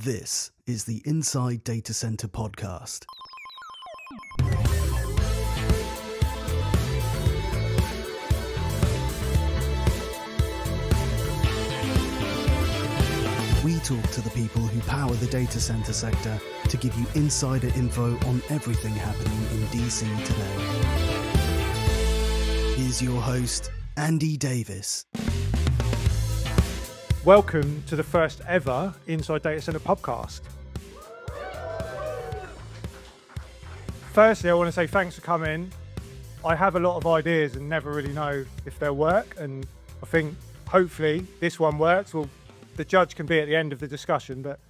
This is the Inside Data Center podcast. We talk to the people who power the data center sector to give you insider info on everything happening in DC today. Here's your host, Andy Davis. Welcome to the first ever Inside Data Center Pubcast. Firstly, I want to say thanks for coming. I have a lot of ideas and never really know if they'll work, and I think hopefully this one works. Well, the judge can be at the end of the discussion, but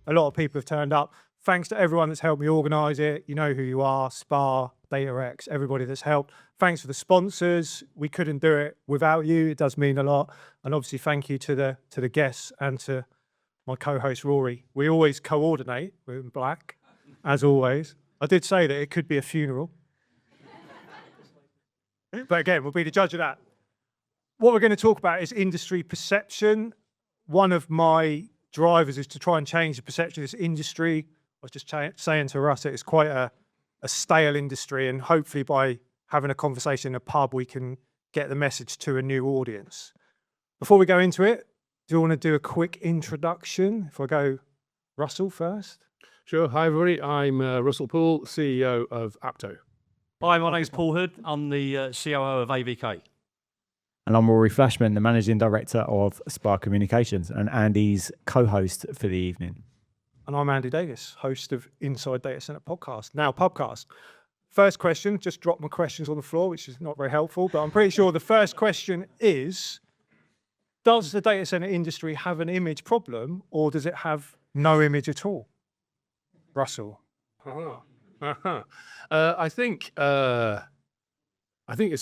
a lot of people have turned up. Thanks to everyone that's helped me organise it. You know who you are, Spa, DataX, everybody that's helped. Thanks for the sponsors. We couldn't do it without you. It does mean a lot. And obviously thank you to the guests and to my co-host Rory. We always coordinate. We're in black, as always. I did say that it could be a funeral. But again, we'll be the judge of that. What we're going to talk about is industry perception. One of my drivers is to try and change the perception of this industry. I was just saying to Russ, it's quite a stale industry, and hopefully by having a conversation in a pub, we can get the message to a new audience. Before we go into it, do you want to do a quick introduction? If I go Russell first. Sure. Hi, everybody. I'm Russell Poole, CEO of Apto. Hi, my name's Paul Hood. I'm the COO of AVK. And I'm Rory Flashman, the Managing Director of Spa Communications and Andy's co-host for the evening. And I'm Andy Davis, host of Inside Data Center Podcast, now Pubcast. First question, just dropped my questions on the floor, which is not very helpful, but I'm pretty sure the first question is, does the data center industry have an image problem, or does it have no image at all? Russell. I think it's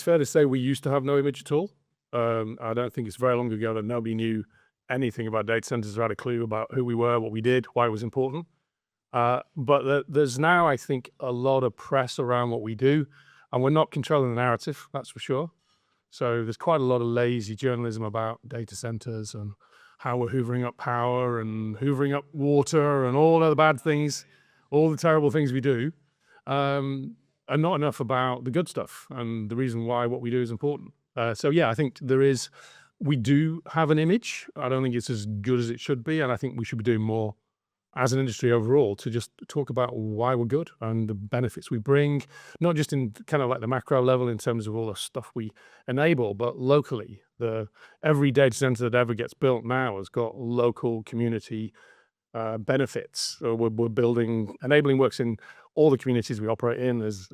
fair to say we used to have no image at all. I don't think it's very long ago that nobody knew anything about data centers or had a clue about who we were, what we did, why it was important. But there's now, I think, a lot of press around what we do, and we're not controlling the narrative, that's for sure. So there's quite a lot of lazy journalism about data centers and how we're hoovering up power and hoovering up water and all other bad things, all the terrible things we do, and not enough about the good stuff and the reason why what we do is important. So yeah, I think we do have an image. I don't think it's as good as it should be, and I think we should be doing more as an industry overall to just talk about why we're good and the benefits we bring, not just in kind of like the macro level in terms of all the stuff we enable, but locally. Every data center that ever gets built now has got local community benefits. So we're building enabling works in all the communities we operate in. There's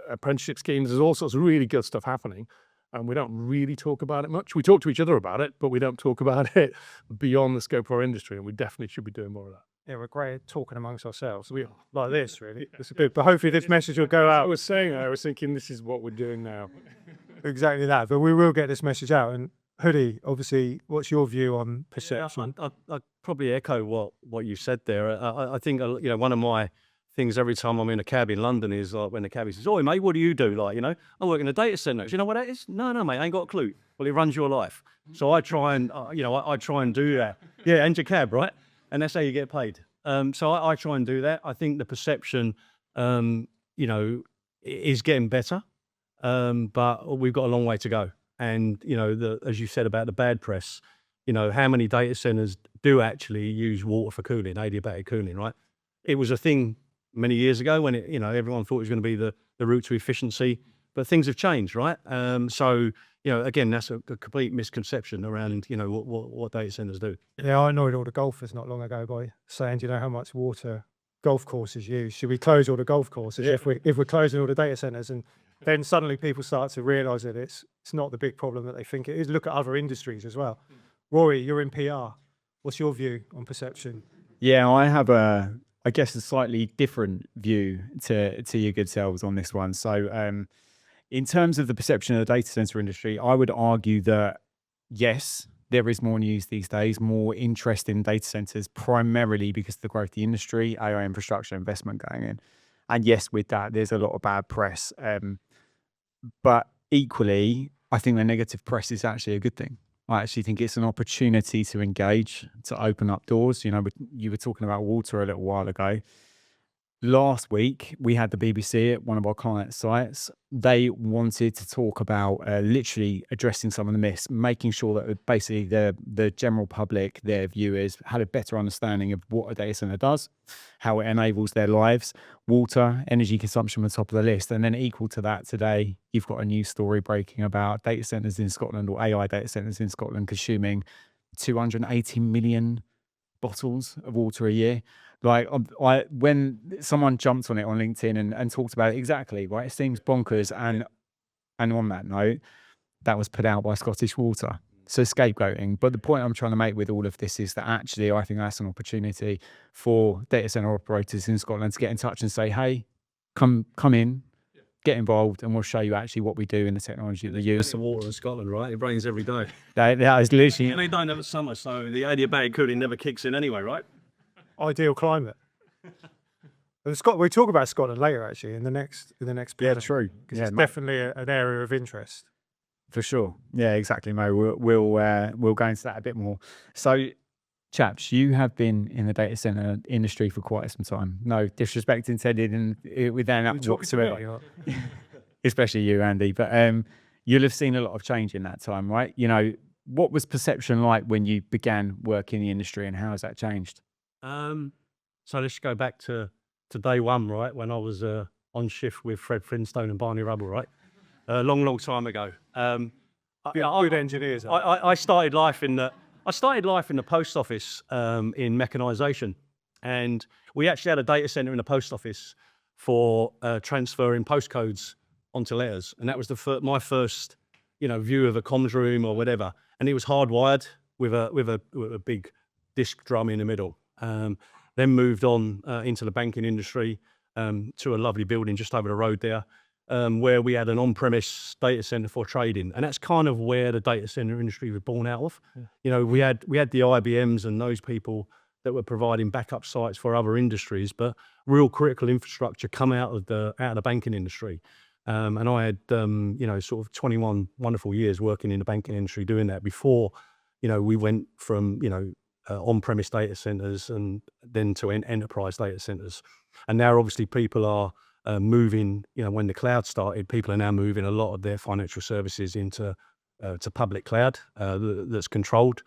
apprenticeship schemes. There's all sorts of really good stuff happening. And we don't really talk about it much. We talk to each other about it, but we don't talk about it beyond the scope of our industry. And we definitely should be doing more of that. Yeah, we're great at talking amongst ourselves. We like this, really. It's a bit, but hopefully this message will go out. I was thinking this is what we're doing now. Exactly that. But we will get this message out. And Hoodie, obviously, what's your view on perception? Yeah, I'd probably echo what you said there. I think one of my things every time I'm in a cab in London is like when the cabbie says, "Oi, mate, what do you do?" Like, I work in a data center. Do you know what that is? No, mate, I ain't got a clue. Well, it runs your life. So I try and, I try and do that. Yeah, and your cab, right? And that's how you get paid. So I try and do that. I think the perception, is getting better, but we've got a long way to go. And, as you said about the bad press, how many data centers do actually use water for cooling, adiabatic cooling, right? It was a thing many years ago when everyone thought it was going to be the route to efficiency, but things have changed, right? So again, that's a complete misconception around what data centers do. Yeah, I annoyed all the golfers not long ago by saying, do you know how much water golf courses use? Should we close all the golf courses if we're closing all the data centers? And then suddenly people start to realise that it's not the big problem that they think it is. Look at other industries as well. Rory, you're in PR. What's your view on perception? Yeah, I have a slightly different view to your good selves on this one. So in terms of the perception of the data center industry, I would argue that, yes, there is more news these days, more interest in data centers, primarily because of the growth of the industry, AI infrastructure investment going in. And yes, with that, there's a lot of bad press. But equally, I think the negative press is actually a good thing. I actually think it's an opportunity to engage, to open up doors. You know, you were talking about water a little while ago. Last week, we had the BBC at one of our client sites. They wanted to talk about literally addressing some of the myths, making sure that basically the general public, their viewers, had a better understanding of what a data center does, how it enables their lives, water, energy consumption on the top of the list. And then equal to that today, you've got a news story breaking about data centers in Scotland, or AI data centers in Scotland, consuming 280 million bottles of water a year. Like when someone jumped on it on LinkedIn and talked about it, exactly, right? It seems bonkers. And on that note, that was put out by Scottish Water. So scapegoating. But the point I'm trying to make with all of this is that actually I think that's an opportunity for data center operators in Scotland to get in touch and say, hey, come in, get involved, and we'll show you actually what we do in the technology that they use. It's the water in Scotland, right? It rains every day. That is literally... And they don't have a summer, so the adiabatic cooling never kicks in anyway, right? Ideal climate. We talk about Scotland later, actually, in the next. Yeah, true. Because it's definitely an area of interest. For sure. Yeah, exactly, Mo. We'll go into that a bit more. So, chaps, you have been in the data center industry for quite some time. No disrespect intended with that whatsoever. Especially you, Andy. But you'll have seen a lot of change in that time, right? You know, what was perception like when you began work in the industry, and how has that changed? So let's go back to day one, right? When I was on shift with Fred Flintstone and Barney Rubble, right? A long time ago. Good engineers. I started life in the post office in mechanisation, and we actually had a data centre in the post office for transferring postcodes onto letters, and that was my first, view of a comms room or whatever, and it was hardwired with a big disc drum in the middle. Then moved on into the banking industry to a lovely building just over the road there, where we had an on-premise data center for trading, and that's kind of where the data center industry was born out of. Yeah. We had the IBMs and those people that were providing backup sites for other industries, but real critical infrastructure come out of the banking industry. And I had sort of 21 wonderful years working in the banking industry doing that before we went from on-premise data centers and then to enterprise data centers. And now obviously people are moving, when the cloud started, people are now moving a lot of their financial services into to public cloud that's controlled.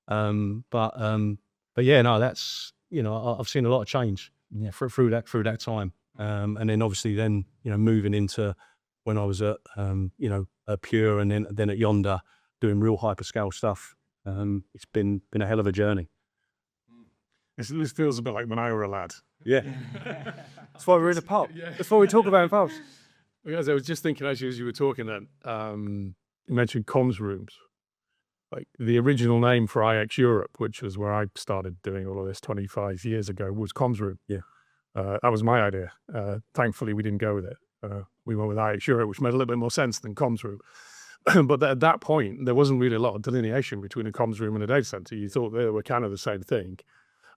But yeah, no, that's, I've seen a lot of change through that time. And then obviously then, moving into when I was at, at Pure and then at Yonder doing real hyperscale stuff. It's been a hell of a journey. This feels a bit like when I were a lad. Yeah. That's why we're in a pub. That's why we talk about pubs. Because I was just thinking as you were talking that you mentioned comms rooms. Like the original name for IX Europe, which was where I started doing all of this 25 years ago, was comms room. Yeah. That was my idea. Thankfully, we didn't go with it. We went with IX Europe, which made a little bit more sense than comms room. But at that point, there wasn't really a lot of delineation between a comms room and a data center. You thought they were kind of the same thing.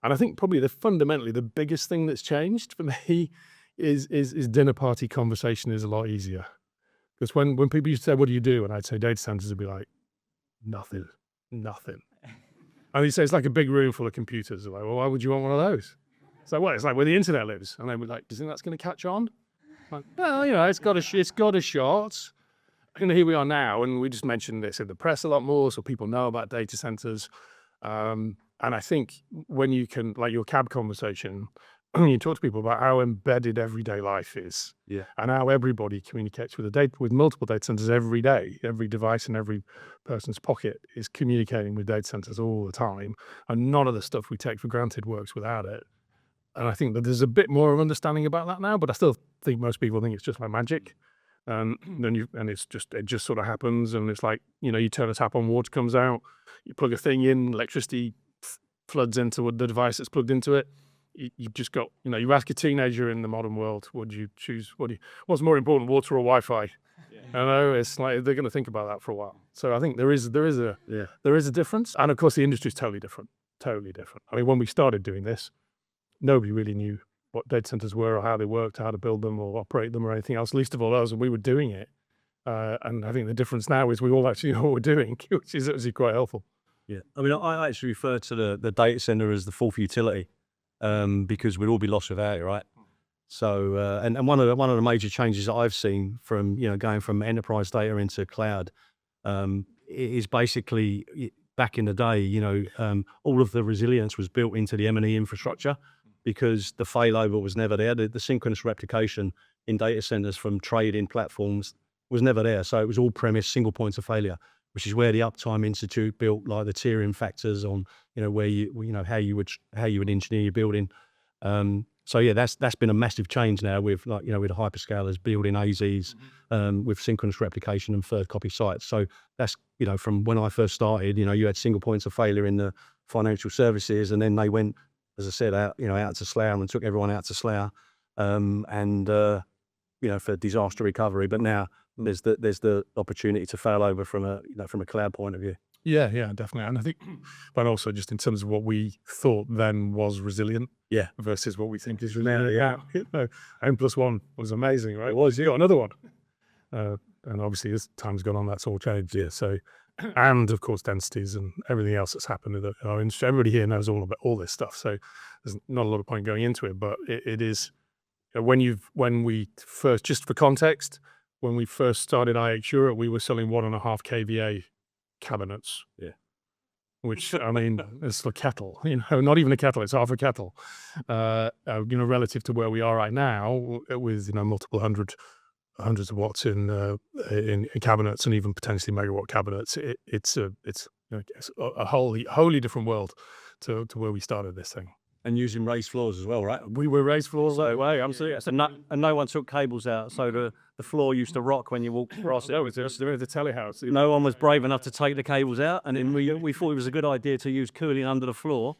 And I think probably fundamentally the biggest thing that's changed for me is dinner party conversation is a lot easier. Because when people used to say, what do you do? And I'd say data centers, would be like, nothing. And he'd say, it's like a big room full of computers. They're like, well, why would you want one of those? It's like, what? It's like where the internet lives. And they were like, do you think that's going to catch on? I'm like, well, it's got a shot. And here we are now, and we just mentioned this in the press a lot more, so people know about data centers. And I think when you can, like your cab conversation, you talk to people about how embedded everyday life is, and how everybody communicates with multiple data centers every day. Every device in every person's pocket is communicating with data centers all the time, and none of the stuff we take for granted works without it. And I think that there's a bit more of understanding about that now, but I still think most people think it's just like magic. And it just sort of happens, and it's like, you turn a tap on, water comes out, you plug a thing in, electricity floods into the device that's plugged into it. You've just got, you ask a teenager in the modern world, what do you choose? What's more important, water or Wi-Fi? I know it's like they're going to think about that for a while. So I think there is a difference, and of course the industry is totally different. I mean, when we started doing this, nobody really knew what data centers were or how they worked, how to build them or operate them or anything else. Least of all us, and we were doing it. And I think the difference now is we all actually know what we're doing, which is actually quite helpful. Yeah, I mean, I actually refer to the data center as the fourth utility, because we'd all be lost without it, right? So, and one of the major changes that I've seen from going from enterprise data into cloud, is basically back in the day, all of the resilience was built into the M&E infrastructure because the failover was never there. The synchronous replication in data centers from trading platforms was never there. So it was all premise, single points of failure, which is where the Uptime Institute built like the tiering factors on, where how you would engineer your building. So yeah, that's been a massive change now with with the hyperscalers building AZs, with synchronous replication and third copy sites. So that's, from when I first started, you had single points of failure in the financial services, and then they went, as I said, out to Slough and took everyone out to Slough, for disaster recovery. But now there's the opportunity to fail over from a cloud point of view. Yeah, definitely. And I think, but also just in terms of what we thought then was resilient, versus what we think is resilient now. N+1 was amazing, right? It was. You got another one, and obviously as time's gone on, that's all changed. Yeah. So, and of course densities and everything else that's happened in our industry. Everybody here knows all about all this stuff, so there's not a lot of point going into it. But it is when we first, just for context, when we first started IH Europe, we were selling 1.5 kVA cabinets, which, I mean, it's a kettle, not even a kettle, it's half a kettle, relative to where we are right now with multiple hundreds of watts in cabinets and even potentially megawatt cabinets. It's a wholly different world to where we started this thing. And using raised floors as well, right? We were raised floors that way. I'm serious. And no one took cables out, so the floor used to rock when you walked across it. No, it was the telehouse. No one was brave enough to take the cables out, and then we thought it was a good idea to use cooling under the floor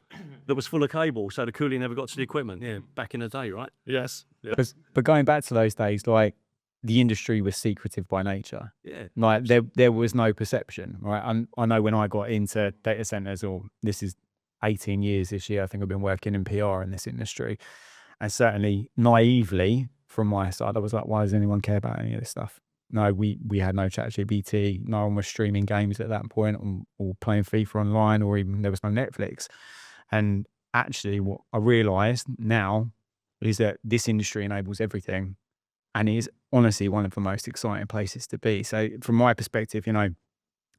that was full of cable, so the cooling never got to the equipment. Yeah, back in the day, right? Yes. But going back to those days, like, the industry was secretive by nature. Yeah. Like there was no perception, right? I know when I got into data centers, or this is 18 years this year, I think I've been working in PR in this industry. And certainly naively from my side, I was like, why does anyone care about any of this stuff? No, we had no ChatGPT. No one was streaming games at that point, or playing FIFA online, or even there was no Netflix. And actually what I realized now is that this industry enables everything, and is honestly one of the most exciting places to be. So from my perspective,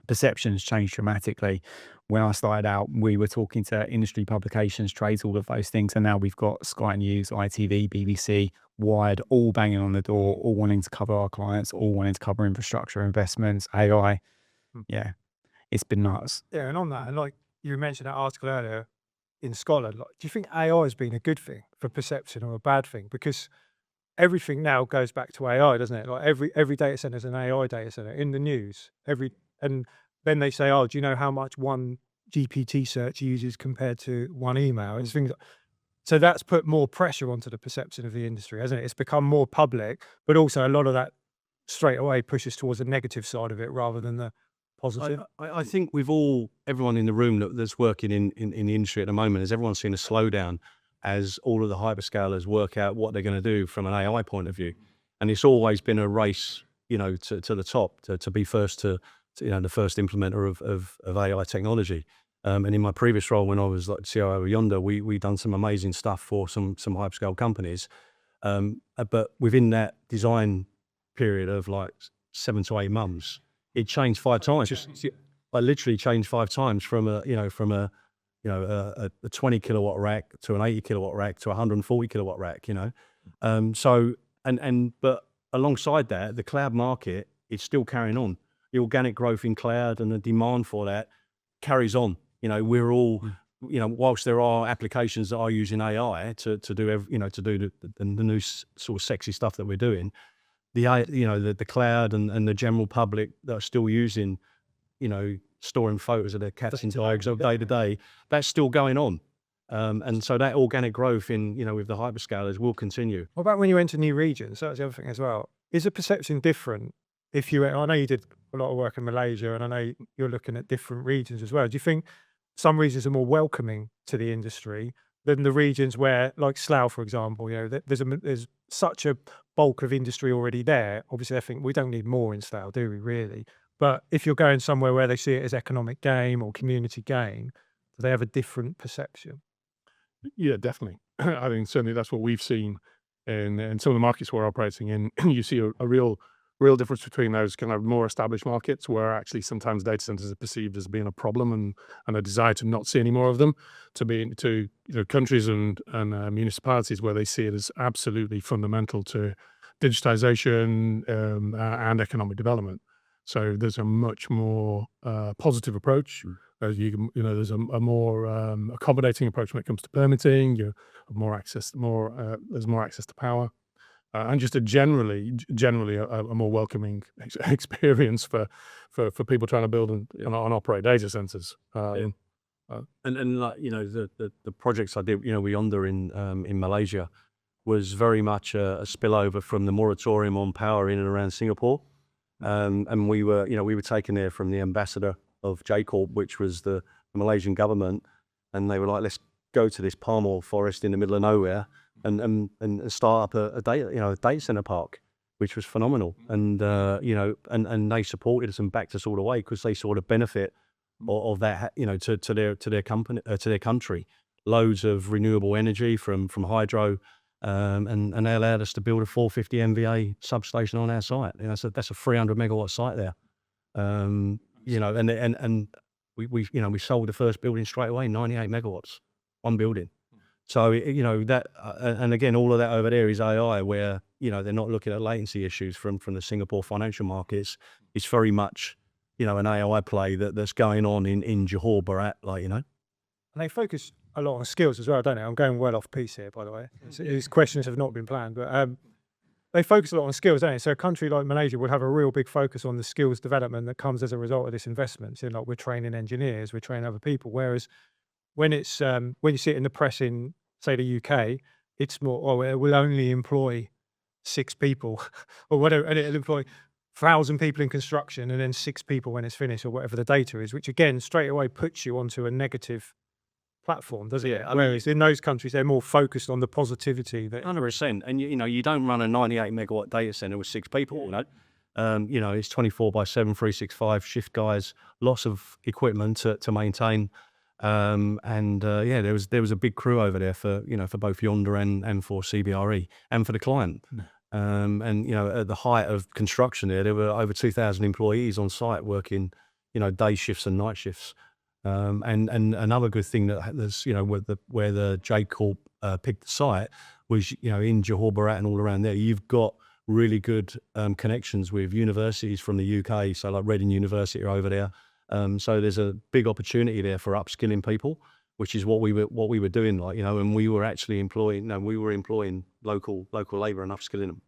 perceptions changed dramatically. When I started out, we were talking to industry publications, trades, all of those things. And now we've got Sky News, ITV, BBC, Wired, all banging on the door, all wanting to cover our clients, all wanting to cover infrastructure, investments, AI. Yeah, it's been nuts. Yeah, and on that, and like you mentioned that article earlier in Scotland, do you think AI has been a good thing for perception or a bad thing? Because everything now goes back to AI, doesn't it? Like every data center is an AI data center in the news. And then they say, oh, do you know how much one GPT search uses compared to one email? And things. So that's put more pressure onto the perception of the industry, hasn't it? It's become more public, but also a lot of that straight away pushes towards the negative side of it rather than the positive. I think everyone in the room that's working in the industry at the moment, is everyone's seen a slowdown as all of the hyperscalers work out what they're going to do from an AI point of view. And it's always been a race, to the top, to be first to the first implementer of AI technology. And in my previous role, when I was like CIO of Yonder, we done some amazing stuff for some hyperscale companies. But within that design period of like 7 to 8 months, it changed 5 times. I literally changed 5 times from a 20 kilowatt rack to an 80 kilowatt rack to a 140 kilowatt rack. But alongside that, the cloud market is still carrying on. The organic growth in cloud and the demand for that carries on. We're all, whilst there are applications that are using AI to do the new sort of sexy stuff that we're doing, the cloud and the general public that are still using, storing photos of their cats and dogs day to day, that's still going on. And so that organic growth in, with the hyperscalers will continue. What about when you enter new regions? That's the other thing as well. Is the perception different? I know you did a lot of work in Malaysia, and I know you're looking at different regions as well. Do you think some regions are more welcoming to the industry than the regions where, like Slough, for example, there's such a bulk of industry already there. Obviously, I think we don't need more in Slough, do we, really? But if you're going somewhere where they see it as economic gain or community gain, do they have a different perception? Yeah, definitely. I think certainly that's what we've seen in some of the markets we're operating in. You see a real difference between those kind of more established markets where actually sometimes data centers are perceived as being a problem and a desire to not see any more of them, to countries and municipalities where they see it as absolutely fundamental to digitization and economic development. So there's a much more positive approach. There's a more accommodating approach when it comes to permitting. You have more access, there's more access to power, and just generally a more welcoming experience for people trying to build and operate data centers. And like the projects I did, we under in Malaysia was very much a spillover from the moratorium on power in and around Singapore. And we were taken there from the ambassador of J Corp, which was the Malaysian government, and they were like, let's go to this palm oil forest in the middle of nowhere and start up a data center park, which was phenomenal. And and they supported us and backed us all the way because they saw the benefit of that, to their company, to their country. Loads of renewable energy from hydro. And they allowed us to build a 450 MVA substation on our site. That's a 300 megawatt site there. And we sold the first building straight away, 98 megawatts, one building. So that, and again, all of that over there is AI, where they're not looking at latency issues from the Singapore financial markets. It's very much an AI play that's going on in Johor Bahru, And they focus a lot on skills as well, don't they? I'm going well off piece here, by the way. These questions have not been planned, but they focus a lot on skills, don't they? So a country like Malaysia would have a real big focus on the skills development that comes as a result of this investment. So like we're training engineers, we're training other people. Whereas when it's when you see it in the press in, say, the UK, it's more, it will only employ 6 people or whatever, and it'll employ 1,000 people in construction and then 6 people when it's finished, or whatever the data is, which again straight away puts you onto a negative platform, doesn't it? Whereas in those countries, they're more focused on the positivity. 100%. And you don't run a 98 megawatt data center with 6 people. It's 24/7, 365 shift guys, lots of equipment to maintain. There was a big crew over there for both Yonder and for CBRE and for the client. At the height of construction there were over 2,000 employees on site working, day shifts and night shifts. And another good thing that there's, where the J Corp picked the site was, in Johor Bahru and all around there, you've got really good connections with universities from the UK. So like Reading University are over there. So there's a big opportunity there for upskilling people, which is what we were doing, and we were actually employing local labour and upskilling them.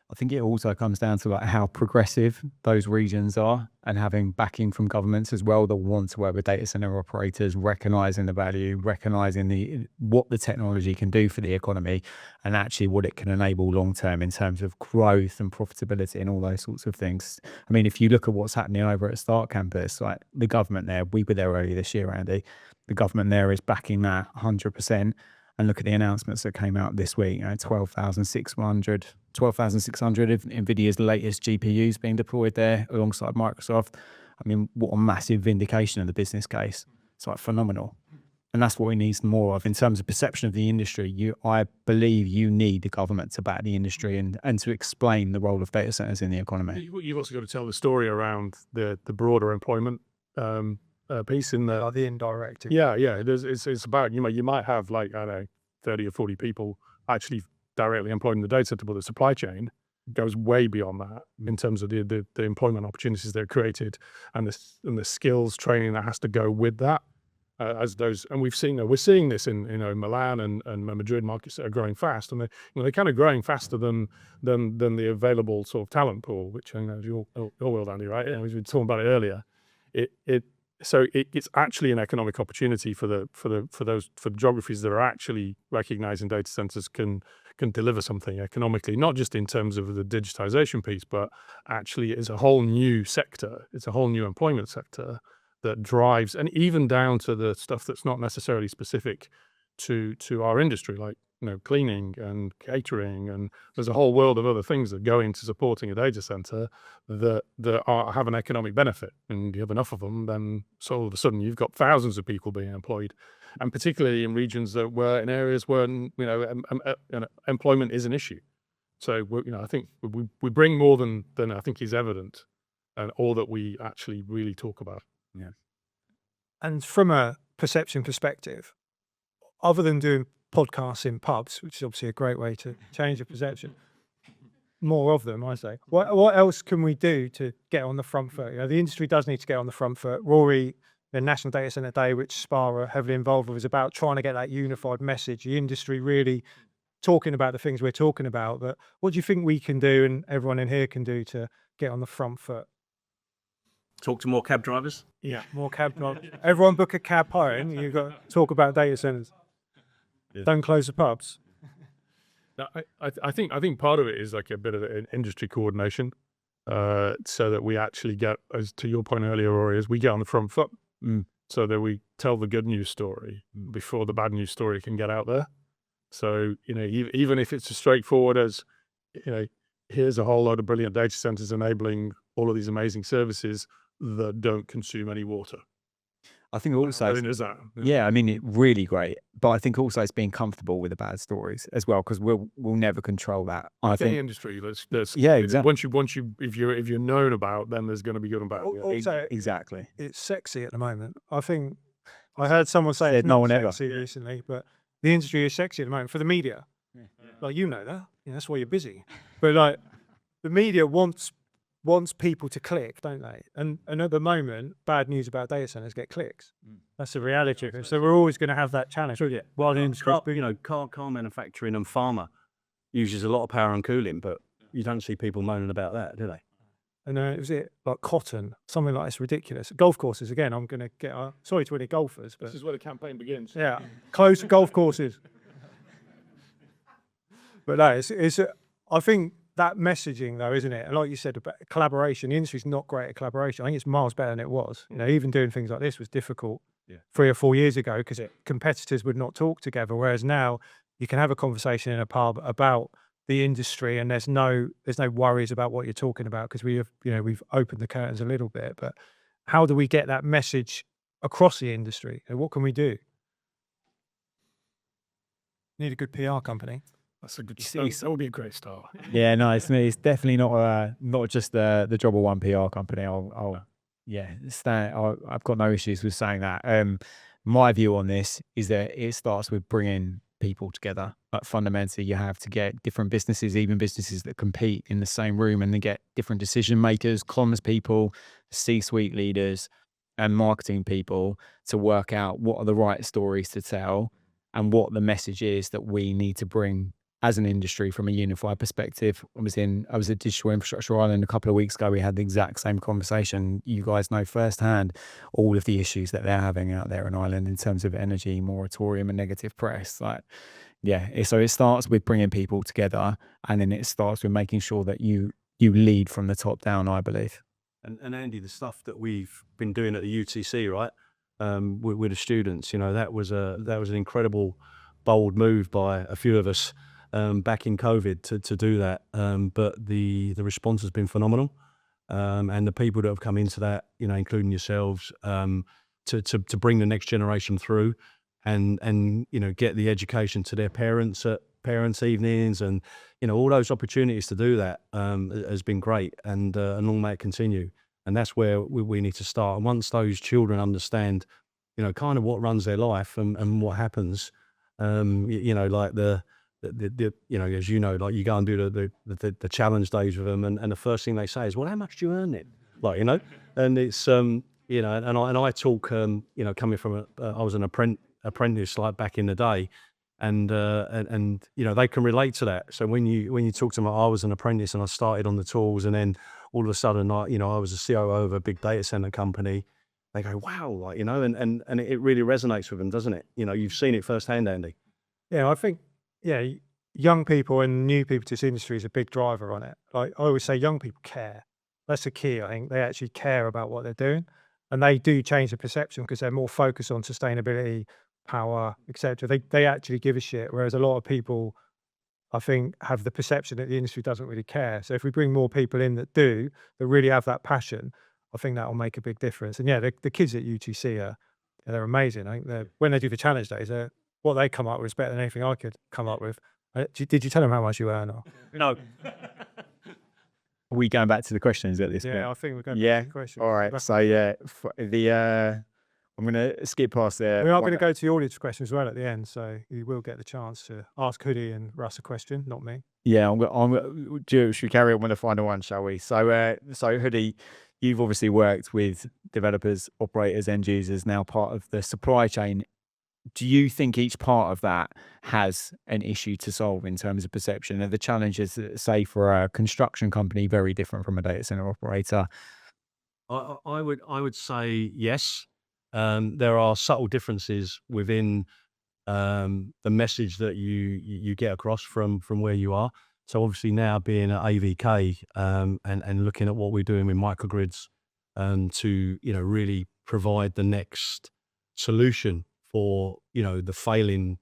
I think it also comes down to how progressive those regions are, and having backing from governments as well that want to work with data center operators, recognizing the value, recognizing what the technology can do for the economy, and actually what it can enable long term in terms of growth and profitability and all those sorts of things. I mean, if you look at what's happening over at Start Campus, like the government there, we were there earlier this year, Andy. The government there is backing that 100%. And look at the announcements that came out this week. 12,600 of NVIDIA's latest GPUs being deployed there alongside Microsoft. I mean, what a massive vindication of the business case. It's phenomenal. And that's what we need more of in terms of perception of the industry. I believe you need the government to back the industry and to explain the role of data centers in the economy. You've also got to tell the story around the broader employment piece in the indirect. Yeah. It's about, you might have 30 or 40 people actually directly employed in the data center, but the supply chain goes way beyond that in terms of the employment opportunities that are created and the skills training that has to go with that. And we're seeing this in Milan and Madrid markets that are growing fast, and they're kind of growing faster than the available sort of talent pool, which is your world, Andy, right? Yeah, we've been talking about it earlier. So it's actually an economic opportunity for the geographies that are actually recognizing data centers can deliver something economically, not just in terms of the digitization piece, but actually it's a whole new sector. It's a whole new employment sector that drives, and even down to the stuff that's not necessarily specific to our industry, like cleaning and catering, and there's a whole world of other things that go into supporting a data center that have an economic benefit. And you have enough of them, then so all of a sudden you've got thousands of people being employed, and particularly in regions in areas where employment is an issue. So I think we bring more than I think is evident, and all that we actually really talk about. Yeah. And from a perception perspective, other than doing podcasts in pubs, which is obviously a great way to change the perception, more of them, I say. What else can we do to get on the front foot? The industry does need to get on the front foot. Rory, the National Data Center Day, which SPA are heavily involved with, is about trying to get that unified message. The industry really talking about the things we're talking about. But what do you think we can do, and everyone in here can do, to get on the front foot? Talk to more cab drivers. Yeah, more cab drivers. Everyone book a cab home. You've got to talk about data centers. Yeah. Don't close the pubs. No, I think part of it is like a bit of an industry coordination, so that we actually get, as to your point earlier, Rory, is we get on the front foot, so that we tell the good news story before the bad news story can get out there. So even if it's as straightforward as here's a whole load of brilliant data centers enabling all of these amazing services that don't consume any water. I think also, Is that? yeah, I mean, really great. But I think also it's being comfortable with the bad stories as well, because we'll never control that. I The think, industry, there's yeah, exactly. Once you if you're known about, then there's going to be good and bad. Yeah. Also, Exactly. it's sexy at the moment. I think I heard someone say Said it's no not one ever. sexy recently, but the industry is sexy at the moment for the media. Like, that. That's why you're busy. But like, the media wants people to click, don't they? And at the moment, bad news about data centers get clicks. That's the reality of it. So we're always going to have that challenge. Well, car manufacturing and pharma uses a lot of power and cooling, but you don't see people moaning about that, do they? And was it like cotton, something like it's ridiculous. Golf courses again. I'm going to get. Sorry to any golfers, but This is where the campaign begins. yeah, close golf courses. But no, it's. I think that messaging, though, isn't it? And like you said about collaboration, the industry's not great at collaboration. I think it's miles better than it was. Even doing things like this was difficult 3 or 4 years ago because competitors would not talk together. Whereas now you can have a conversation in a pub about the industry, and there's no worries about what you're talking about because we've opened the curtains a little bit. But how do we get that message across the industry? And what can we do? Need a good PR company. That's a good. That would be a great start. Yeah, no, it's definitely not just the job of one PR company. I've got no issues with saying that. My view on this is that it starts with bringing people together. But fundamentally, you have to get different businesses, even businesses that compete, in the same room, and then get different decision makers, comms people, C-suite leaders, and marketing people to work out what are the right stories to tell and what the message is that we need to bring as an industry from a unified perspective. I was at Digital Infrastructure Ireland a couple of weeks ago. We had the exact same conversation. You guys know firsthand all of the issues that they're having out there in Ireland in terms of energy moratorium and negative press. So it starts with bringing people together, and then it starts with making sure that you lead from the top down, I believe. And Andy, the stuff that we've been doing at the UTC, right, with the students, that was an incredible, bold move by a few of us back in COVID to do that. But the response has been phenomenal, and the people that have come into that, including yourselves, to bring the next generation through, and get the education to their parents at parents' evenings, and all those opportunities to do that has been great, and long may it continue. And that's where we need to start. And once those children understand, kind of what runs their life and what happens, like as like you go and do the challenge days with them, and the first thing they say is, well, how much do you earn it? And it's and I talk coming from I was an apprentice like back in the day, and they can relate to that. So when you talk to them, I was an apprentice and I started on the tools, and then all of a sudden I was a COO of a big data center company. They go, wow, and it really resonates with them, doesn't it? You've seen it firsthand, Andy. Yeah, I think, young people and new people to this industry is a big driver on it. Like I always say, young people care. That's the key, I think. They actually care about what they're doing, and they do change the perception because they're more focused on sustainability, power, etc. They actually give a shit, whereas a lot of people, I think, have the perception that the industry doesn't really care. So if we bring more people in that do, that really have that passion, I think that will make a big difference. And yeah, the kids at UTC they're amazing. I think when they do the challenge days, what they come up with is better than anything I could come up with. Did you tell them how much you earn? Or? No. Are we going back to the questions at this point? Yeah, I think we're going Yeah. to the questions. All right. So yeah, I'm going to skip past there. We are going to go to the audience questions as well at the end, so you will get the chance to ask Hoodie and Russ a question, not me. Yeah, should we carry on with the final one, shall we? So Hoodie, you've obviously worked with developers, operators, end users, now part of the supply chain. Do you think each part of that has an issue to solve in terms of perception? Are the challenges, say, for a construction company very different from a data center operator? I would say yes. There are subtle differences within the message that you get across from where you are. So obviously now being at AVK and looking at what we're doing with microgrids to really provide the next solution for the failing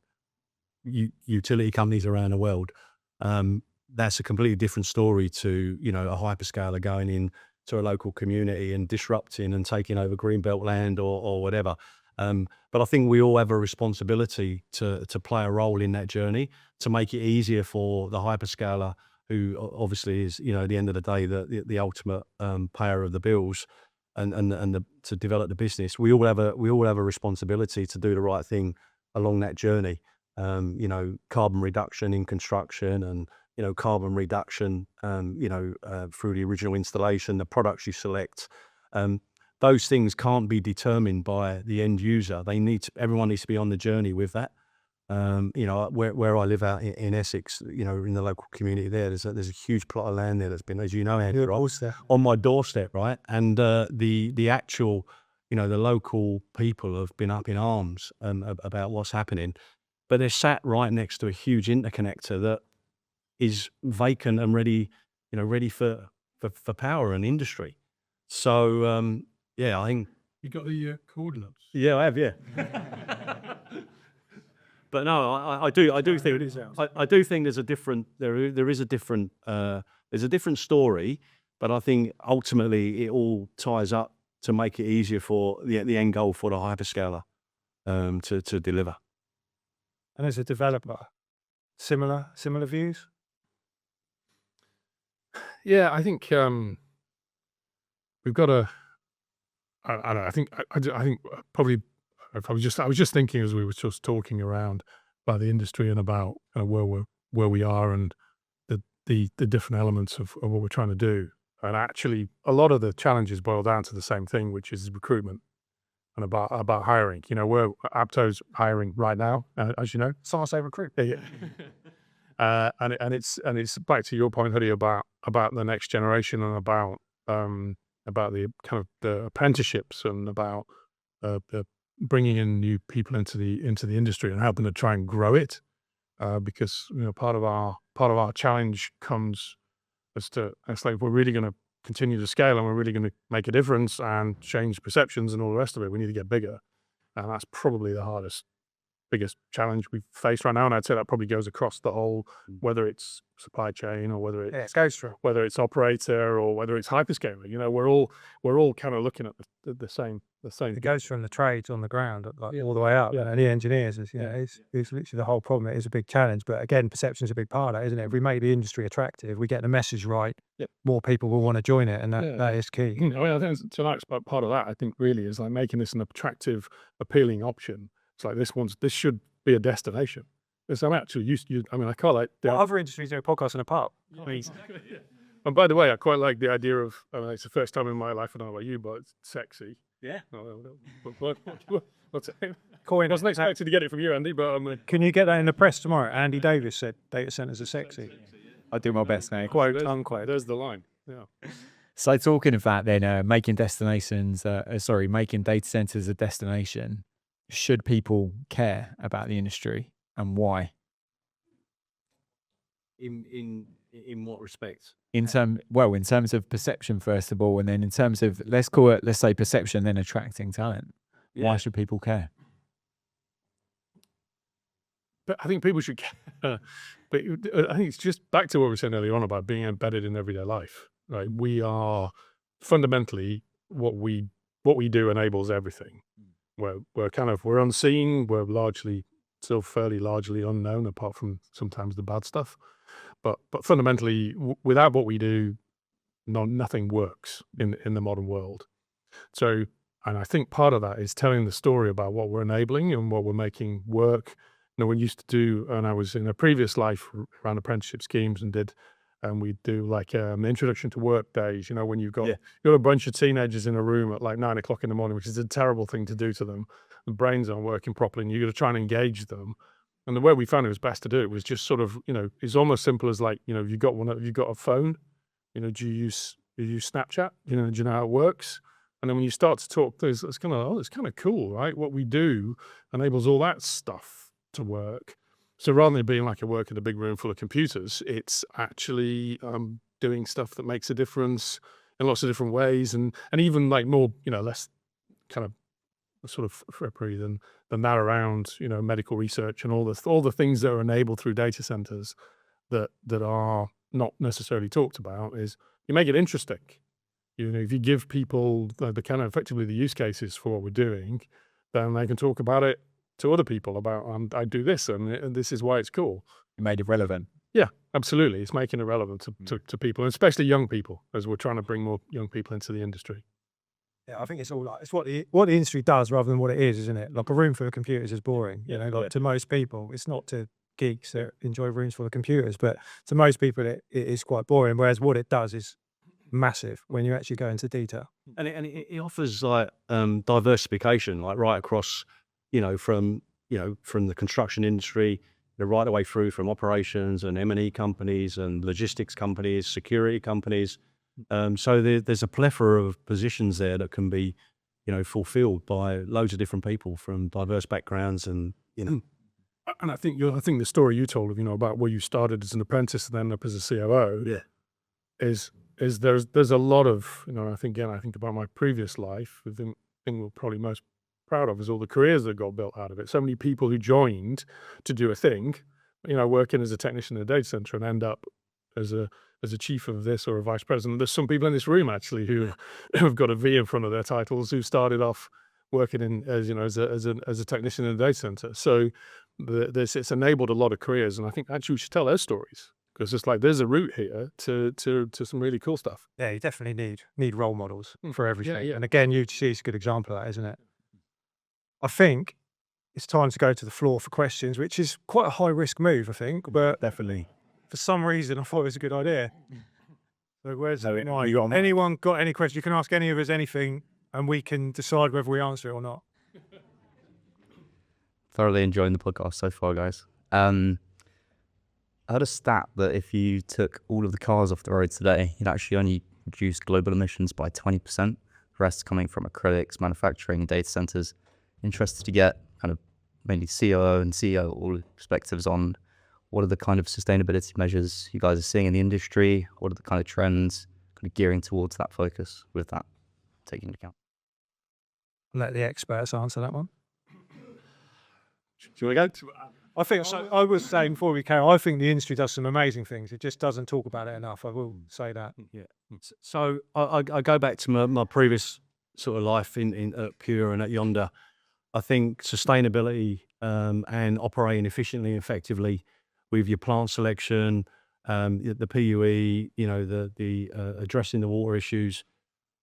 utility companies around the world. That's a completely different story to a hyperscaler going in to a local community and disrupting and taking over greenbelt land or whatever. But I think we all have a responsibility to play a role in that journey to make it easier for the hyperscaler, who obviously is, at the end of the day, the ultimate payer of the bills, and to develop the business. We all have a responsibility to do the right thing along that journey. Carbon reduction in construction and carbon reduction, through the original installation, the products you select. Those things can't be determined by the end user. Everyone needs to be on the journey with that. Where I live out in Essex, in the local community there's a huge plot of land there that's been, as you know, Andrew, on my doorstep, right? And the actual, the local people have been up in arms about what's happening, but they're sat right next to a huge interconnector that is vacant and ready for power and industry. So I think You got the coordinates? yeah, I have, yeah. But no, I do think I do think there's a different there's a different story, but I think ultimately it all ties up to make it easier for the end goal for the hyperscaler to deliver. And as a developer, similar views? Yeah, I think we've got to. I don't know. I think probably. I was just thinking as we were just talking around about the industry and about kind of where we are and the different elements of what we're trying to do. And actually, a lot of the challenges boil down to the same thing, which is recruitment and about hiring. We're Apto's hiring right now, as you know. So I say recruit. Yeah. And it's back to your point, Hoodie, about the next generation and about the kind of the apprenticeships and about the bringing in new people into the industry and helping to try and grow it, because part of our challenge comes as like if we're really going to continue to scale and we're really going to make a difference and change perceptions and all the rest of it, we need to get bigger, and that's probably the biggest challenge we've faced right now. And I'd say that probably goes across the whole, whether it's supply chain or whether it's operator or whether it's hyperscaler. We're all kind of looking at the same. It goes from the trades on the ground all the way up. Yeah. And the engineers, it's literally the whole problem. It is a big challenge, but again, perception is a big part of that, isn't it? If we make the industry attractive, we get the message right, more people will want to join it, and that is key. I think tonight's part of that, I think, really is like making this an attractive, appealing option. It's like this should be a destination. Because I'm actually used to, I quite like other industries do a podcast in a pub. And by the way, I quite like the idea of, it's the first time in my life, I don't know about you, but it's sexy. Yeah. What's it? I wasn't expecting to get it from you, Andy, but Can you get that in the press tomorrow? Andy Davis said data centers are sexy. I'll do my best, mate. Quote, unquote. There's the line. Yeah. So talking of that then, making data centers a destination, should people care about the industry and why? In what respect? In terms of perception, first of all, and then in terms of, let's say perception, then attracting talent. Why should people care? I think people should get, but I think it's just back to what we were saying earlier on about being embedded in everyday life, right? We are fundamentally what we do enables everything. We're unseen, we're still fairly largely unknown, apart from sometimes the bad stuff. But fundamentally, without what we do, nothing works in the modern world. So, and I think part of that is telling the story about what we're enabling and what we're making work. We used to do, and I was in a previous life around apprenticeship schemes and we'd do like introduction to work days, when you've got a bunch of teenagers in a room at like 9 o'clock in the morning, which is a terrible thing to do to them. The brains aren't working properly and you've got to try and engage them. And the way we found it was best to do it was just sort of, it's almost simple as like, you've got a phone, do you use Snapchat? Do you know how it works? And then when you start to talk, it's kind of cool, right? What we do enables all that stuff to work. So rather than being like a work in a big room full of computers, it's actually doing stuff that makes a difference in lots of different ways, and even like more, less kind of sort of frippery than that around, medical research and all the things that are enabled through data centers that are not necessarily talked about. Is you make it interesting. If you give people the kind of effectively the use cases for what we're doing, then they can talk about it to other people about, I do this and this is why it's cool. You made it relevant. Yeah, absolutely. It's making it relevant to people, and especially young people, as we're trying to bring more young people into the industry. Yeah, I think it's all like, it's what the industry does rather than what it is, isn't it? Like a room full of computers is boring, to most people. It's not to geeks that enjoy rooms full of computers, but to most people it is quite boring, whereas what it does is massive when you actually go into detail. And it offers like diversification, like right across, from the construction industry, right the way through from operations and M&E companies and logistics companies, security companies. So there's a plethora of positions there that can be, fulfilled by loads of different people from diverse backgrounds, and And I think the story you told of, about where you started as an apprentice and then up as a COO, is there's a lot of, I think about my previous life. The thing we're probably most proud of is all the careers that got built out of it. So many people who joined to do a thing, working as a technician in a data center and end up as a chief of this or a vice president. There's some people in this room actually who have got a V in front of their titles, who started off working in as a technician in a data center. So it's enabled a lot of careers, and I think actually we should tell those stories, because it's like there's a route here to some really cool stuff. Yeah, you definitely need role models for everything. Yeah. And again, UTC is a good example of that, isn't it? I think it's time to go to the floor for questions, which is quite a high risk move, I think, but Definitely. for some reason I thought it was a good idea. So where's So Mike? you got- Anyone got any questions? You can ask any of us anything and we can decide whether we answer it or not. Thoroughly enjoying the podcast so far, guys. I heard a stat that if you took all of the cars off the road today, you'd actually only reduce global emissions by 20%. The rest coming from acrylics, manufacturing, data centers. Interested to get kind of mainly COO and CEO all perspectives on what are the kind of sustainability measures you guys are seeing in the industry? What are the kind of trends kind of gearing towards that focus with that taken into account? Let the experts answer that one. Do you want to go? I think so. I was saying before we carry on, I think the industry does some amazing things. It just doesn't talk about it enough. I will say that. Yeah. So I go back to my previous sort of life in at Pure and at Yonder. I think sustainability and operating efficiently and effectively with your plant selection, the PUE, the addressing the water issues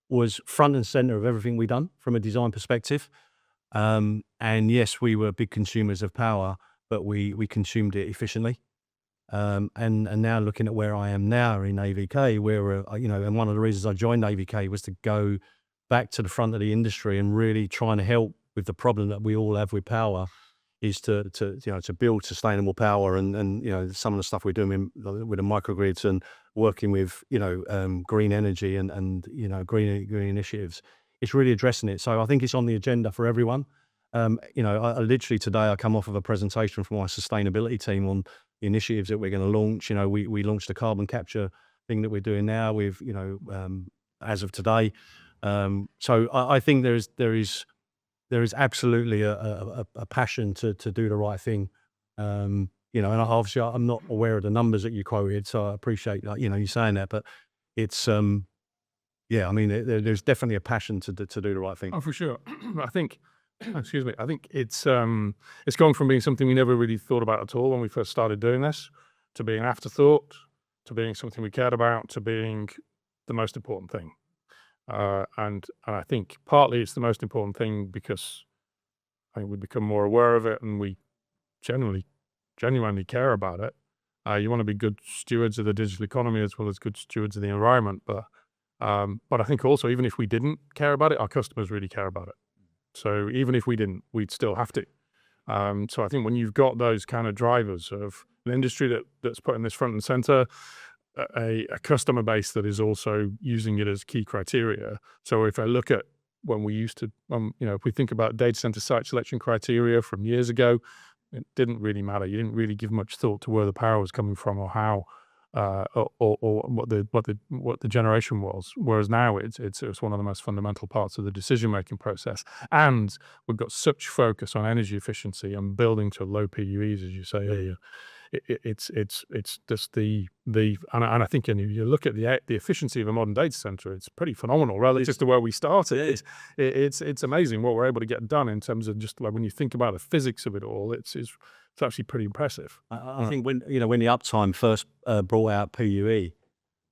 was front and center of everything we done from a design perspective. And yes, we were big consumers of power, but we consumed it efficiently. And now looking at where I am now in AVK, where and one of the reasons I joined AVK was to go back to the front of the industry and really trying to help with the problem that we all have with power, is to build sustainable power and some of the stuff we're doing with the microgrids and working with green energy and green initiatives. It's really addressing it. So I think it's on the agenda for everyone. I literally today I come off of a presentation from my sustainability team on the initiatives that we're going to launch. We launched a carbon capture thing that we're doing now with as of today. So I think there is absolutely a passion to do the right thing You know, and obviously I'm not aware of the numbers that you quoted, so I appreciate that, you know, you saying that, but it's, yeah, I mean, there's definitely a passion to do the right thing. Oh, for sure. I think, excuse me, I think it's gone from being something we never really thought about at all when we first started doing this, to being an afterthought, to being something we cared about, to being the most important thing. And I think partly it's the most important thing because I think we become more aware of it and we genuinely care about it. You want to be good stewards of the digital economy as well as good stewards of the environment. But I think also, even if we didn't care about it, our customers really care about it. So even if we didn't, we'd still have to. So I think when you've got those kind of drivers of an industry that's putting this front and center, a customer base that is also using it as key criteria. So if I look at when we used to, if we think about data center site selection criteria from years ago, it didn't really matter. You didn't really give much thought to where the power was coming from or how, or what the generation was. Whereas now it's one of the most fundamental parts of the decision making process. And we've got such focus on energy efficiency and building to low PUEs, as you say earlier. It's just and I think if you look at the efficiency of a modern data center, it's pretty phenomenal relative to where we started. It's amazing what we're able to get done in terms of just like when you think about the physics of it all. It's actually pretty impressive. I think when the Uptime first brought out PUE,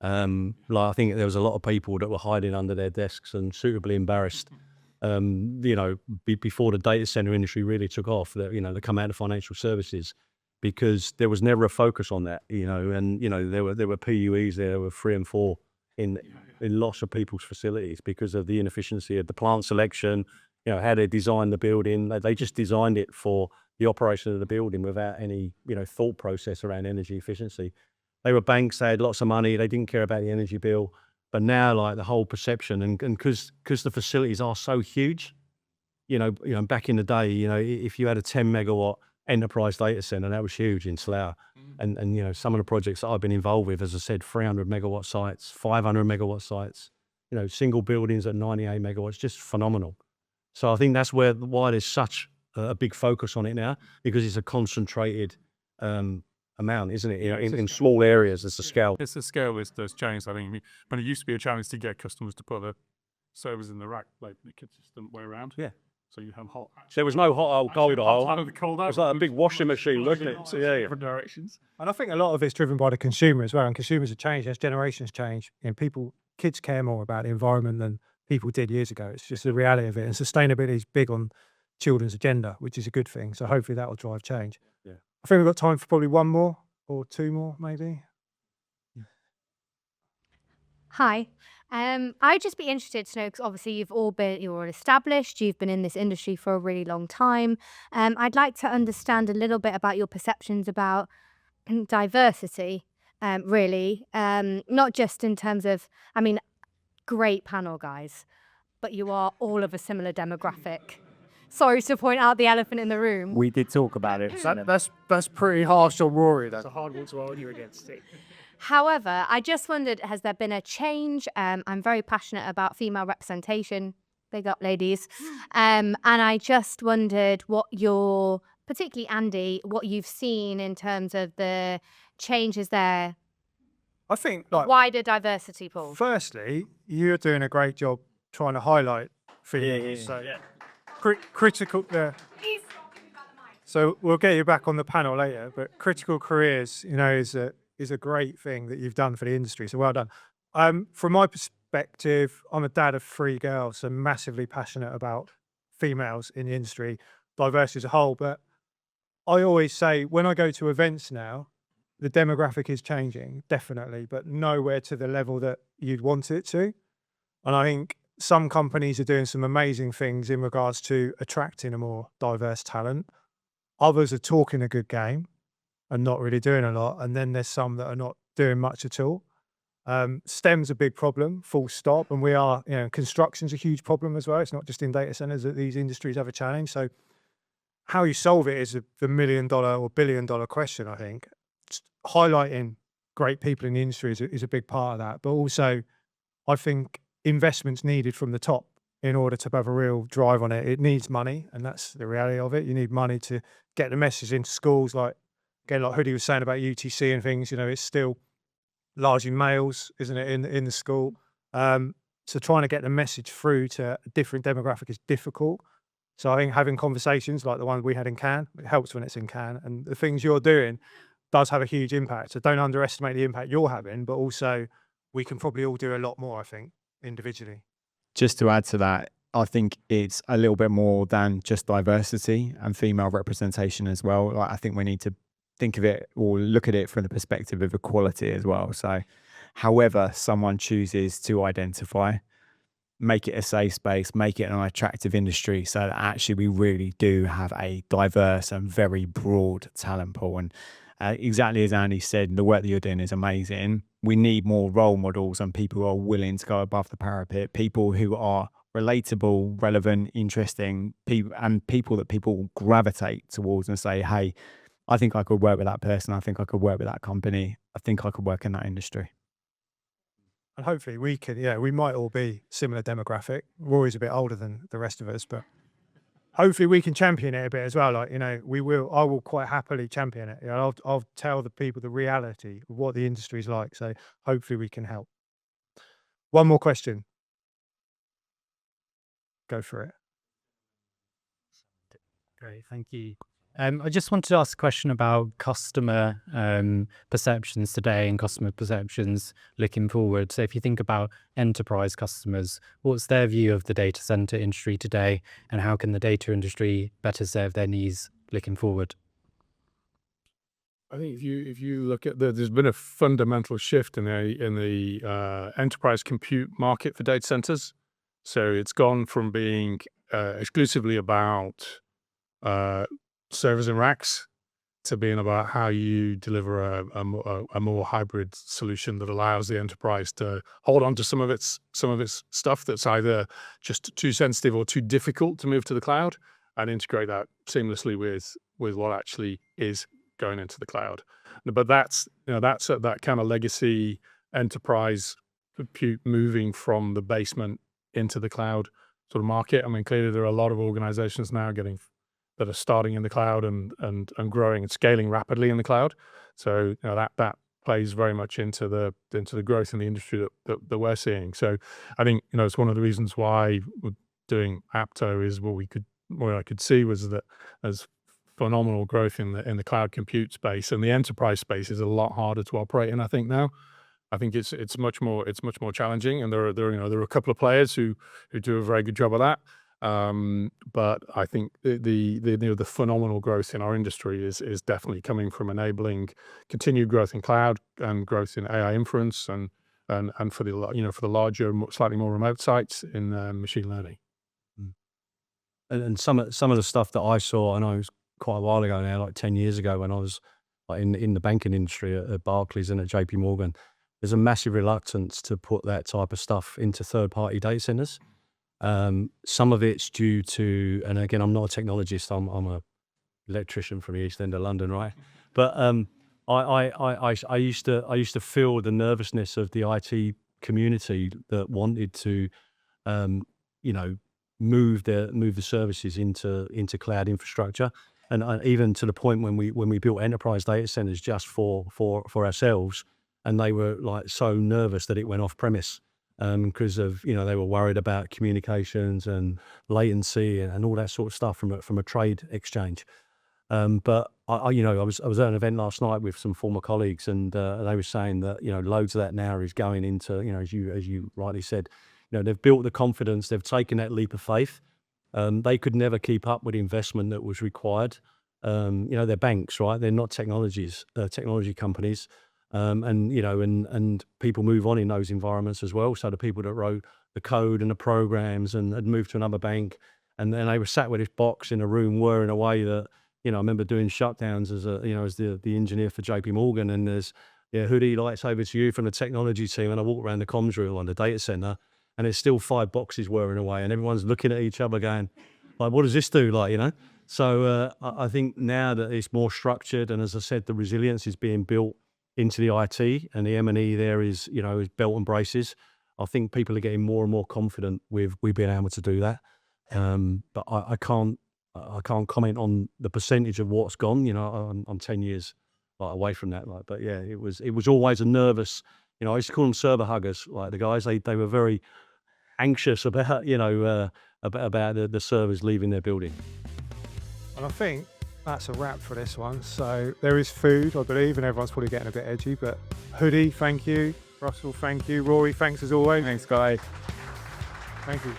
like I think there was a lot of people that were hiding under their desks and suitably embarrassed. Before the data center industry really took off, they come out of financial services, because there was never a focus on that, and there were PUEs there were 3 and 4 in lots of people's facilities because of the inefficiency of the plant selection, how they designed the building. They just designed it for the operation of the building without any, thought process around energy efficiency. They were banks, they had lots of money, they didn't care about the energy bill. But now, like, the whole perception, and because the facilities are so huge, back in the day, if you had a 10 megawatt enterprise data center, that was huge in Slough. And some of the projects that I've been involved with, as I said, 300 megawatt sites, 500 megawatt sites, single buildings at 98 megawatts, just phenomenal. So I think that's why there's such a big focus on it now, because it's a concentrated amount, isn't it? In small areas, it's the scale. It's the scale that's changed. I think when it used to be a challenge to get customers to put the servers in the rack, like the consistent way around. Yeah. So you have hot. There was no hot aisle, cold aisle. The cold It was like a big washing machine, wasn't it? So yeah. Different directions. And I think a lot of it's driven by the consumer as well. And consumers have changed as generations change. And kids care more about the environment than people did years ago. It's just the reality of it. And sustainability is big on children's agenda, which is a good thing. So hopefully that will drive change. Yeah. I think we've got time for probably one more or two more, maybe. Hi. I'd just be interested to know, because obviously you're established, you've been in this industry for a really long time. I'd like to understand a little bit about your perceptions about diversity, really. Not just in terms of, great panel, guys, but you are all of a similar demographic. Sorry to point out the elephant in the room. We did talk about it. That's pretty harsh on Rory. That's a hard one to argue against. However, I just wondered, has there been a change? I'm very passionate about female representation. Big up, ladies. And I just wondered particularly Andy, what you've seen in terms of the changes there. I think, wider diversity, Paul. Firstly, you're doing a great job trying to highlight females. Critical there. So we'll get you back on the panel later, but critical careers, is a great thing that you've done for the industry. So well done. From my perspective, I'm a dad of 3 girls, so massively passionate about females in the industry, diversity as a whole. But I always say, when I go to events now, the demographic is changing, definitely, but nowhere to the level that you'd want it to. And I think some companies are doing some amazing things in regards to attracting a more diverse talent. Others are talking a good game and not really doing a lot. And then there's some that are not doing much at all. STEM's a big problem, full stop. And construction's a huge problem as well. It's not just in data centers that these industries have a challenge. So how you solve it is the $1 million or $1 billion question, I think. Just highlighting great people in the industry is a big part of that. But also, I think investment's needed from the top in order to have a real drive on it. It needs money, and that's the reality of it. You need money to get the message into schools. Like again, like Hoodie was saying about UTC and things. You know, it's still largely males, isn't it, in the school? So trying to get the message through to a different demographic is difficult. So I think having conversations like the one we had in Cannes, it helps when it's in Cannes, and the things you're doing does have a huge impact. So don't underestimate the impact you're having, but also we can probably all do a lot more, I think, individually. Just to add to that, I think it's a little bit more than just diversity and female representation as well. Like, I think we need to think of it or look at it from the perspective of equality as well. So however someone chooses to identify, make it a safe space, make it an attractive industry so that actually we really do have a diverse and very broad talent pool. And exactly as Andy said, the work that you're doing is amazing. We need more role models and people who are willing to go above the parapet, people who are relatable, relevant, interesting, people that people gravitate towards and say, hey, I think I could work with that person. I think I could work with that company. I think I could work in that industry. And hopefully we can, we might all be similar demographic. Rory's a bit older than the rest of us, but hopefully we can champion it a bit as well. Like, I will quite happily champion it. I'll tell the people the reality of what the industry's like. So hopefully we can help. One more question. Go for it. Great, thank you. I just wanted to ask a question about customer perceptions today and customer perceptions looking forward. So if you think about enterprise customers, what's their view of the data center industry today, and how can the data industry better serve their needs looking forward? I think if you look at there's been a fundamental shift in the enterprise compute market for data centers. So it's gone from being exclusively about servers and racks to being about how you deliver a more hybrid solution that allows the enterprise to hold on to some of its stuff that's either just too sensitive or too difficult to move to the cloud, and integrate that seamlessly with what actually is going into the cloud. But that's that kind of legacy enterprise compute moving from the basement into the cloud sort of market. I mean, clearly there are a lot of organizations now that are starting in the cloud and growing and scaling rapidly in the cloud. So that plays very much into the growth in the industry that we're seeing. So I think it's one of the reasons why we're doing Apto is what I could see was that there's phenomenal growth in the cloud compute space, and the enterprise space is a lot harder to operate in. I think now. I think it's much more challenging, and there are a couple of players who do a very good job of that. But I think the phenomenal growth in our industry is definitely coming from enabling continued growth in cloud and growth in AI inference and for the larger, slightly more remote sites in machine learning. And some of the stuff that I saw, I know it was quite a while ago now, like 10 years ago, when I was like in the banking industry at Barclays and at JP Morgan, there's a massive reluctance to put that type of stuff into third-party data centers. Some of it's due to, and again, I'm not a technologist, I'm a electrician from the East End of London, right? But I used to feel the nervousness of the IT community that wanted to, move the services into cloud infrastructure, and even to the point when we built enterprise data centers just for ourselves, and they were like so nervous that it went off premise. Because of they were worried about communications and latency and all that sort of stuff from a trade exchange. But I was at an event last night with some former colleagues, and they were saying that loads of that now is going into as you rightly said, they've built the confidence, they've taken that leap of faith. They could never keep up with the investment that was required. They're banks, right? They're not technology companies. And people move on in those environments as well. So the people that wrote the code and the programs and had moved to another bank, and then they were sat with this box in a room whirring away that, I remember doing shutdowns as the engineer for JP Morgan, and there's, Hoodie, lights over to you from the technology team. And I walk around the comms room on the data center, and there's still 5 boxes whirring away, and everyone's looking at each other going, like, what does this do? So I think now that it's more structured, and as I said, the resilience is being built into the IT, and the M&E there is, is belt and braces. I think people are getting more and more confident with being able to do that. But I can't comment on the percentage of what's gone. I'm 10 years away from that. But yeah, it was always a nervous. I used to call them server huggers. Like the guys, they were very anxious about about the servers leaving their building. And I think that's a wrap for this one. So there is food, I believe, and everyone's probably getting a bit edgy. But Hoodie, thank you. Russell, thank you. Rory, thanks as always. Thanks, guys. Thank you.